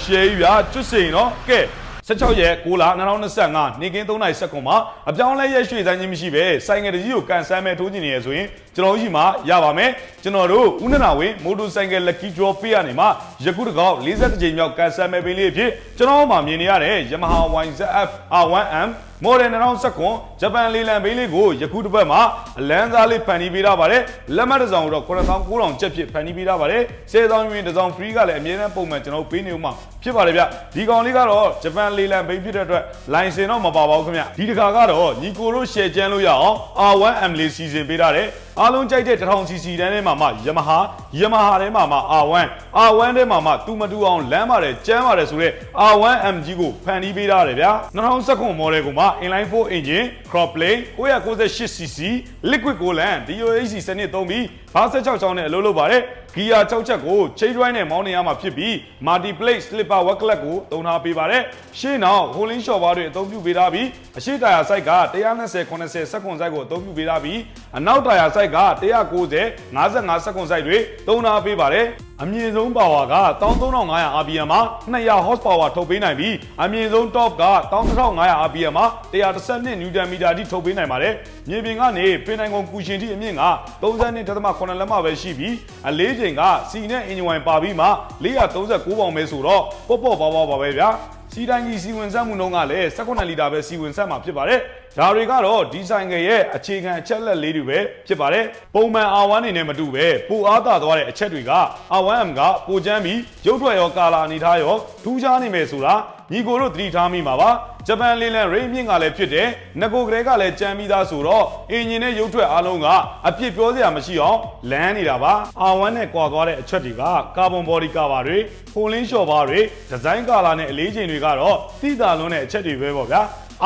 share ဗျာကျွတ်စိန်နော်ကဲ16ရက်6လ2025နေ့ကင်း3နာရီစက္ကွန်မှာအပြောင်းလဲရက်ရွှေ့ဆိုင်ခြင်းမရှိပဲဆိုင်ငယ်တကြီးကိုကန်ဆန်းမဲ့ထိုးကျင်နေရဆိုရင်ကျွန်တော်ရှိမှရပါမယ်ကျွန်တော်တို့ဦးနနာဝင်းမိုတိုဆိုင်ကယ် lucky draw ပေးရနေမှာယခုတစ်ခေါက်40ကြိမ်မြောက်ကန်ဆန်းမဲ့ပေးလေးဖြစ်ကျွန်တော်မှမြင်နေရတဲ့ Yamaha YZF R1M Model 2019ဂျပန်လေးလံပေးလေးကိုယခုတစ်ပတ်မှာအလန်းစားလေးဖန်တီးပေးထားပါတယ်လက်မှတ်တစ်စောင်တော့9900ကျပ်ဖြစ်ဖန်တီးပေးထားပါတယ်10,000元တစ်စောင် free ကလည်းအမြဲတမ်းပုံမှန်ကျွန်တော်ပေးနေဦးမှာဖြစ်ပါတယ်ဗျဒီကောင်လေးကတော့ဂျပန်လေးလံပေးဖြစ်တဲ့အတွက် license တော့မပါပါဘူးခင်ဗျဒီတစ်ခါကတော့ညီကိုတို့ share ကျန်းလို့ရအောင် R1M လေးစီစဉ်ပေးထားတယ်အားလုံးကြိုက်တဲ့ 1000cc တန်းထဲမှာမှ Yamaha ထဲမှာမှ R1 ထဲမှာမှတူမတူအောင်လမ်းပါတယ်ကျန်းပါတယ်ဆိုတော့ R1M ကြီးကိုဖန်တီးပေးထားတယ်ဗျာ2019 model ကိုမှ inline 4 engine crop plane 998cc liquid coolant DOHC စနစ်သုံးပြီးဘား16ချောင်းနဲ့အလုပ်လုပ်ပါတယ်ဂီယာ6ချက်ကိုချိန်တွိုင်းနဲ့မောင်းနေရမှာဖြစ်ပြီး multi plate slipper wet clutch ကိုသုံးထားပေးပါတယ်ရှေ့နောက် holding shop bar တွေအသုံးပြုပေးထားပြီးအရှိတာယာ site က120 80စက္ကွန် site ကိုအသုံးပြုပေးထားပြီးအနောက်တာယာ site က190 55စက္ကွန် site တွေသုံးထားပေးပါတယ်အမြင့်ဆုံး power က13500 rpm မှာ200 horsepower ထုတ်ပေးနိုင်ပြီးအမြင့်ဆုံး top က11500 rpm မှာ112 newton meter အထိထုတ်ပေးနိုင်ပါတယ်မြေပြင်ကနေပင်နိုင်ကုန်ကူရှင်ထိအမြင့်က32.8 လက်မပဲရှိပြီးအလေးချိန်ကစီနဲ့အင်ဂျင်ဝိုင်ပါပြီးမှ439ပေါင်ပဲဆိုတော့ပေါ့ပါပဲဗျာစီတိုင်းကြီးစီဝင်ဆက်မှုနှုန်းကလည်း18လီတာပဲစီဝင်ဆက်မှာဖြစ်ပါတယ်ဒါတွေကတော့ဒီဆိုင်ကရဲ့အခြေခံအချက်လက်လေးတွေပဲဖြစ်ပါတယ်ပုံမှန် R1 နေနဲ့မတူပဲပိုအားသာသွားတဲ့အချက်တွေက R1M ကပိုကျန်းပြီးရုပ်ထွက်ရောကာလာအနေထားရောထူးခြားနေမယ်ဆိုတာညီကိုတို့သတိထားမိမှာပါဂျပန်လေးလံရိတ်မြင့်ကလည်းဖြစ်တယ်ငကိုကလေးကလည်းကြမ်းပြီးသားဆိုတော့အင်ဂျင်နဲ့ရုပ်ထွက်အားလုံးကအပြစ်ပြောစရာမရှိအောင်လမ်းနေတာပါ R1 နဲ့ကွာသွားတဲ့အချက်တွေကကာဗွန်ဘော်ဒီကာဗာတွေဖိုလင်းလျှော်ဘားတွေဒီဇိုင်းကာလာနဲ့အလေးချိန်တွေကတော့တိတာလွန်းတဲ့အချက်တွေပဲပေါ့ဗျာ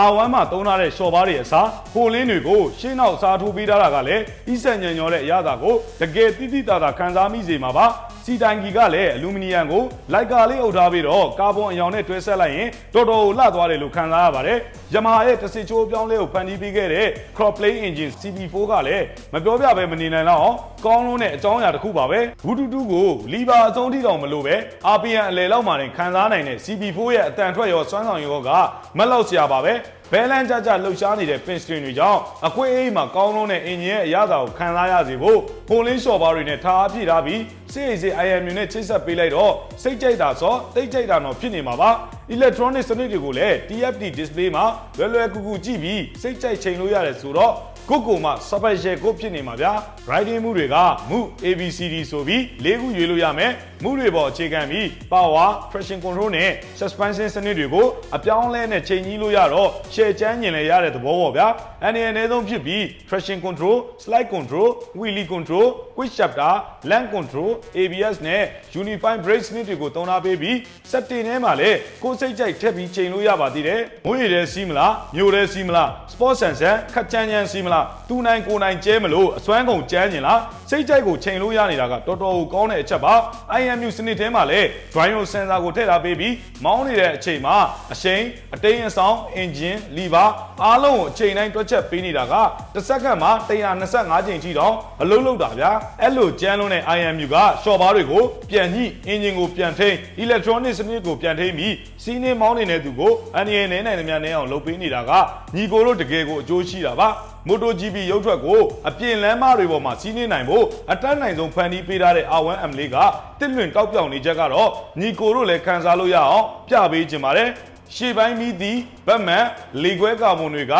R1 မှာသုံးထားတဲ့ရှော့ဘားတွေအစားဖိုလင်းတွေကိုရှင်းနောက်စားထိုးပေးထားတာကလည်းဤဆန်ညံညောတဲ့အရာသာကိုတကယ်တိတိတာတာခံစားမိစေမှာပါစီတိုင်ကြီးကလည်းအလူမီနီယံကိုလိုက်ကာလေးအုပ်ထားပြီးတော့ကာဗွန်အယောင်နဲ့တွဲဆက်လိုက်ရင်တော်တော်လှသွားတယ်လို့ခံစားရပါတယ်။ Yamaha ရဲ့တစ်စစ်ချိုးပြောင်းလဲကိုဖန်တီးပေးခဲ့တဲ့ crop plane engine CB4 ကလည်းမပြောပြပဲမနေနိုင်တော့ကောင်းလုံးနဲ့အကြောင်းအရာတစ်ခုပါပဲ။ဘူတူတူကိုလီဘာအစုံထိတောင်မလို့ပဲ RPM အလယ်လောက်မှတင်ခံစားနိုင်တဲ့ CB4 ရဲ့အတန်ထွက်ရောစွမ်းဆောင်ရောကမက်လောက်စရာပါပဲ။ဘဲလန်ကြလှုပ်ရှားနေတဲ့ pin string တွေကြောင့်အခွင့်အရေးမှာကောင်းလုံးနဲ့အင်ဂျင်ရဲ့အရသာကိုခံစားရစေဖို့ဖိုလင်းလျှော်ဘားတွေနဲ့ထားအပြည့်ထားပြီးစစ်ရေး IMU နဲ့ချိတ်ဆက်ပေးလိုက်တော့စိတ်ကြိုက်တာဆိုတိတ်ကြိုက်တာတော့ဖြစ်နေမှာပါ electronic စနစ်တွေကိုလည်း TFT display မှာလွယ်ကူကူကြည့်ပြီးစိတ်ကြိုက်ချိန်လို့ရတယ်ဆိုတော့ကိုမှ special ကိုဖြစ်နေမှာဗျာ riding မှုတွေကမှု ABCD ဆိုပြီး၄ခုရွေးလို့ရမယ်မှုတွေပေါ်အခြေခံပြီး power traction control နဲ့ suspension စနစ်တွေကိုအပြောင်းလဲနဲ့ချိန်ကြီးလို့ရတော့ share ချမ်းညင်လဲရတဲ့သဘောပေါ့ဗျာအနေနဲ့ဆုံးဖြစ်ပြီး traction control slide control wheelie control quick shifter lane control ABS နဲ့ unified brake စနစ်တွေကိုသုံးထားပေးပြီး setting ထဲမှာလည်းကိုယ်စိတ်ကြိုက်ထည့်ပြီးချိန်လို့ရပါသေးတယ်မွေးရည်စီးမလားမြို့ရဲစီးမလား sport sensor ခက်ချမ်းစီးမလားသူနိုင်ကိုနိုင်ကျဲမလို့အစွမ်းကုန်ကျန်းကျင်လားစိတ်ကြိုက်ကိုချိန်လို့ရနေတာကတော်တော်ကောင်းတဲ့အချက်ပါ IMU စနစ်ထဲမှာလည်း gyro sensor ကိုထည့်ထားပေးပြီးမောင်းနေတဲ့အချိန်မှာအရှိန်အတိမ်အဆောင် engine lever အားလုံးကိုအချိန်တိုင်းတွက်ချက်ပေးနေတာကတစ်စက္ကန့်မှာ125ချိန်ထိတောင်အလုံးလုံးတာဗျာအဲ့လိုကျန်းလုံးတဲ့ IMU ကရှော့ဘားတွေကိုပြန်ညှိ engine ကိုပြန်ထိန်း electronic စနစ်ကိုပြန်ထိန်းပြီးစီးနေမောင်းနေတဲ့သူကိုအန်ရနေနိုင်သမျှနဲ့အောင်လုပ်ပေးနေတာကညီကိုတို့တကယ်ကိုအကျိုးရှိတာပါMotoGP ရုပ်ထွက်ကိုအပြင်လမ်းမတွေပေါ်မှာစီးနေနိုင်ဖို့အတတ်နိုင်ဆုံးဖန်တီးပေးထားတဲ့ R1M လေးကတစ်လွင်တောက်ပြောင်နေချက်ကတော့ညီကိုတို့လည်းခံစားလို့ရအောင်ပြပေးခြင်းပါတယ်ရှေ့ပိုင်းမီးသည်ဗတ်မှန်လေခွဲကာဗွန်တွေက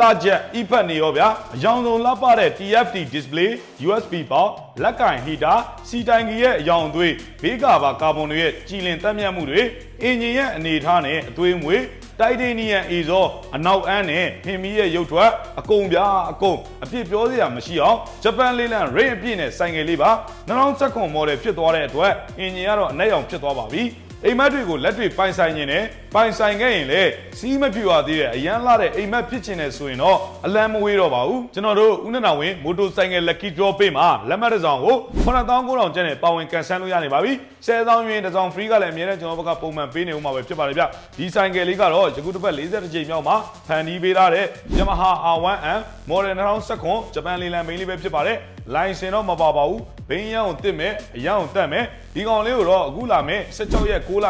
လှချက်ဤဖက်နေရောဗျာအယောင်ဆုံးလှပတဲ့ TFT display USB ပေါက်လက်ကင်ဟီတာစီတိုင်ကြီးရဲ့အယောင်အသွေးဘေးကာဗာကာဗွန်တွေရဲ့ကြည်လင်တက်မြတ်မှုတွေအင်ဂျင်ရဲ့အနေထားနဲ့အသွေးမွေးတိုက်တေနီယံအေဇောအနောက်အန်းနဲ့ဖင်မီရဲ့ရုပ်ထွက်အကုန်ပြအကုန်အပြစ်ပြောစရာမရှိအောင်ဂျပန်လေးလံရိတ်အပြည့်နဲ့ဆိုင်ငယ်လေးပါ2019 model ဖြစ်သွားတဲ့အတွက်အင်ဂျင်ကတော့အနက်ရောင်ဖြစ်သွားပါပြီအိမ်မက်တွေကိုလက်တွေပိုင်ဆိုင်နေတယ်ပိုင်ဆိုင်ခဲ့ရင်လည်းစီးမပြူရသေးတဲ့အရန်လာတဲ့အိမ်မက်ဖြစ်ချင်တယ်ဆိုရင်တော့အလံမဝေးတော့ပါဘူးကျွန်တော်တို့ဦးနနာဝင်းမိုတိုဆိုင်ကယ် lucky draw ပေးမှာလက်မှတ်တစ်စောင်ကို9900ကျပ်နဲ့ပါဝင်ကန်ဆန်းလို့ရနေပါပြီ10,000元တစ်စောင် free ကလည်းအများနဲ့ကျွန်တော်ဘက်ကပုံမှန်ပေးနေဦးမှာပဲဖြစ်ပါတယ်ဗျဒီဆိုင်ကယ်လေးကတော့ယခုတစ်ပတ်40ကြိမ်မြောက်မှာဖန်တီးပေးထားတဲ့ Yamaha R1M Model 2019ဂျပန်လေးလံမိန်းလေးပဲဖြစ်ပါတယ်လိုင်စင်တော့မပါပါဘူး ဘိန်းရန်ကိုတစ်မယ်အရန်ကိုတတ်မယ်ဒီကောင်လေးကိုတော့အခုလာမယ်16ရက်6လ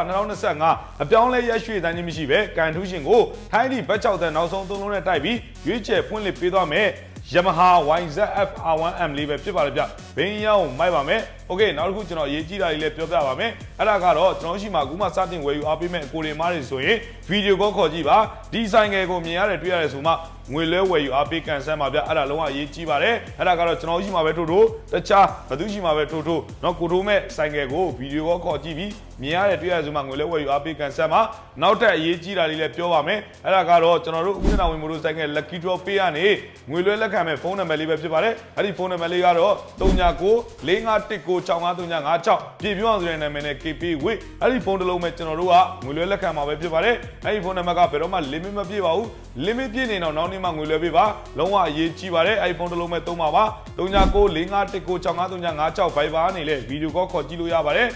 2025အပြောင်းလဲရက်ရွှေ့တိုင်းချင်းမရှိပဲကန်ထူးရှင်ကိုထိုင်းဒီဘတ်6တန်းနောက်ဆုံး3လုံးနဲ့တိုက်ပြီးရွေးချယ်ဖွင့်လှစ်ပေးသွားမယ်Yamaha YZF R1M လေးပဲဖြစ်ပါလေဗျဘင်းရအောင်မိုက်ပါမယ်โอเคနောက်တစ်ခုကျွန်တော်ရေးကြည့်တာလေးလည်းပြောပြပါမယ်အဲ့ဒါကတော့ကျွန်တော်ရှိမှာအခုမှစတင်ဝယ်ယူအားပေးမဲ့အကိုတွေမားတွေဆိုရင်ဗီဒီယိုကောခေါ်ကြည့်ပါဒီဆိုင်ငယ်ကိုမြင်ရတယ်တွေ့ရတယ်ဆိုမှငွေလဲဝယ်ယူအားပေးကန်ဆန်းပါဗျအဲ့ဒါလုံးဝရေးကြည့်ပါတယ်အဲ့ဒါကတော့ကျွန်တော်ရှိမှာပဲထို့တခြားဘသူရှိမှာပဲထို့နော်ကိုထိုးမဲ့ဆိုင်ငယ်ကိုဗီဒီယိုကောခေါ်ကြည့်ပြီးမြင်ရတယ်တွေ့ရတယ်ဆိုမှငွေလဲဝယ်ယူအားပေးကန်ဆန်းပါနောက်ထပ်အရေးကြီးတာလေးလည်းပြောပါမယ်အဲ့ဒါကတော့ကျွန်တော်တို့ဥပဒေတော်ဝင်မို့လို့ဆိုင်ငယ် Lucky Draw ပေးရနေငွေလွှဲလက်ခံမဲ့ဖုန်းနံပါတ်လေးပဲဖြစ်ပါတယ်အဲ့ဒီဖုန်းနံပါတ်လေးကတော့3994513956ပြည်ပြောင်းဆိုတဲ့နာမည်နဲ့ KP ဝစ်အဲ့ဒီဖုန်းတစ်လုံးပဲကျွန်တော်တို့ကငွေလွှဲလက်ခံမှာပဲဖြစ်ပါတယ်အဲ့ဒီဖုန်းနံပါတ်ကဘယ်တော့မှ limit မပြည့်ပါဘူး limit ပြည့်နေတော့နောက်နေ့မှငွေလွှဲပေးပါလုံးဝအရေးကြီးပါတယ်အဲ့ဒီဖုန်းတစ်လုံးပဲသုံးပါပါ3994513956 Viber နေလေဗီဒီယိုကောခေါ်ကြည့်လို့ရပါတယ်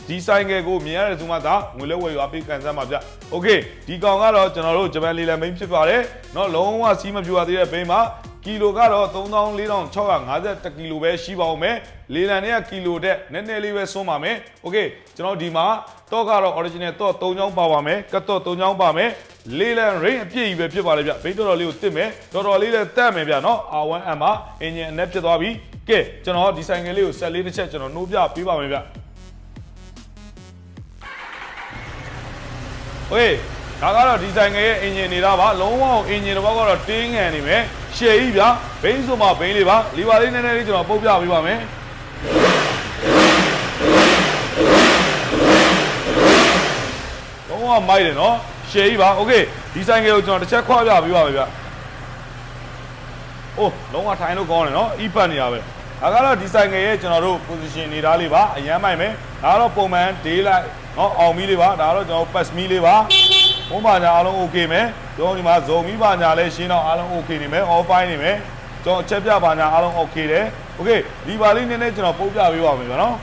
ဒီဆိုင်ငယ်ကိုမြင်ရတဲ့ဆိုမှသာငွေလဲဝယ်ယူအားပေးကန်ဆန်းပါဗျ။ Okay ဒီကောင်ကတော့ကျွန်တော်တို့ဂျပန်လီလန်ဘိန်းဖြစ်ပါတယ်။เนาะလုံးဝစီးမပြူရသေးတဲ့ဘိန်းမှာကီလိုကတော့34,651ကီလိုပဲရှိပါဦးမယ်။လီလန်တွေကကီလိုတဲ့နည်းနည်းလေးပဲစွန်းပါမယ်။ Okay ကျွန်တော်ဒီမှာတော့ကတော့ original တော့3ချောင်းပါပါမယ်။ကတ်တော့3ချောင်းပါမယ်။လီလန် range အပြည့်ကြီးပဲဖြစ်ပါလေဗျ။ဘိန်းတော်တော်လေးကိုတစ်မယ်။တော်တော်လေးလည်းတက်မယ်ဗျเนาะ R1M မှာ engine အနက်ဖြစ်သွားပြီ။ကဲကျွန်တော်ဒီဆိုင်ငယ်လေးကိုဆက်လေးတစ်ချက်ကျွန်တော်နှိုးပြပေးပါမယ်ဗျ။ Okay ဒါကတော့ဒီဆိုင်ငယ်ရဲ့ engine နေတာပါလုံးဝ engine တော့ကတော့တင်းငန်နေမယ်ရှယ်ကြီးဗျာဘိန်းဆိုမှဘိန်းလေးပါလီပါလေးနည်းနည်းလေးကျွန်တော်ပုတ်ပြပေးပါမယ်လုံးဝမိုက်တယ်နော်ရှယ်ကြီးပါ Okay ဒီဆိုင်ငယ်ကိုကျွန်တော်တစ်ချက်ခွာပြပေးပါမယ်ဗျအိုးလုံးဝထိုင်လို့ကောင်းတယ်နော် e-pad နေရပဲဒါကတော့ဒီဆိုင်ငယ်ရဲ့ကျွန်တော်တို့ position နေတာလေးပါအရန်မိုက်မယ်ဒါကတော့ပုံမှန် daylight နော်အောင်မီလေးပါဒါတော့ကျွန်တော် pass မီလေးပါဘုံပါညာအားလုံး okay မယ်ကျွန်တော်ဒီမှာဇုံမီပါညာလဲရှင်းတော့အားလုံး okay နေမယ် all fine နေမယ်ကျွန်တော်အချက်ပြပါညာအားလုံး okay တယ် okay ဒီပါလေးနည်းနည်းကျွန်တော်ပို့ပြပေးပါမယ်ဗျာနော်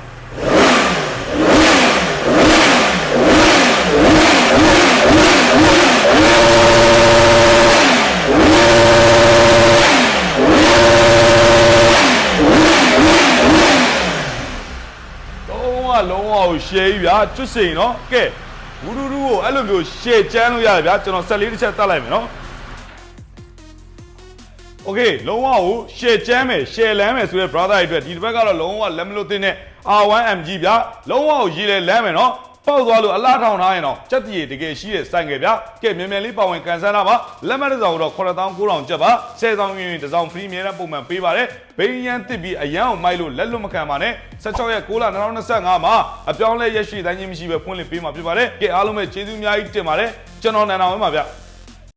လုံးဝရှယ်ကြီးဗျာကျွတ်စိန်နော်ကဲဝူဒူဒူကိုအဲ့လိုမျိုးရှယ်ကျန်းလို့ရတယ်ဗျာကျွန်တော်ဆက်လေးတစ်ချက်တတ်လိုက်မယ်နော်โอเคလုံးဝကိုရှယ်ကျန်းမယ်ရှယ်လမ်းမယ်ဆိုတဲ့ brother တွေအတွက်ဒီတစ်ဘက်ကတော့လုံးဝလက်မလို့တင်တဲ့ R1MG ဗျာလုံးဝကိုရေးလဲလမ်းမယ်နော်ပေါက်သွားလို့အလားထောင်ထားရင်တော့စက်တည်တကယ်ရှိတဲ့စိုင်ငယ်ဗျာကဲမြန်မြန်လေးပါဝင်ကန်ဆန်းတာပါလက်မှတ်တစ်စောင်တော့9,900ကျပ်ပါ10စောင်ရင်တစ်စောင် free မြေတဲ့ပုံမှန်ပေးပါတယ်ဘိန်းရန်တစ်ပြီးအရန်ကိုမိုက်လို့လက်လွတ်မခံပါနဲ့16ရက်6လ2025မှာအပြောင်းလဲရက်ရှိတိုင်းချင်းမရှိပဲဖွင့်လှစ်ပေးမှာဖြစ်ပါတယ်ကဲအားလုံးပဲကျေးဇူးအများကြီးတင်ပါတယ်ကျွန်တော်နန်တော်ဝင်းပါဗျ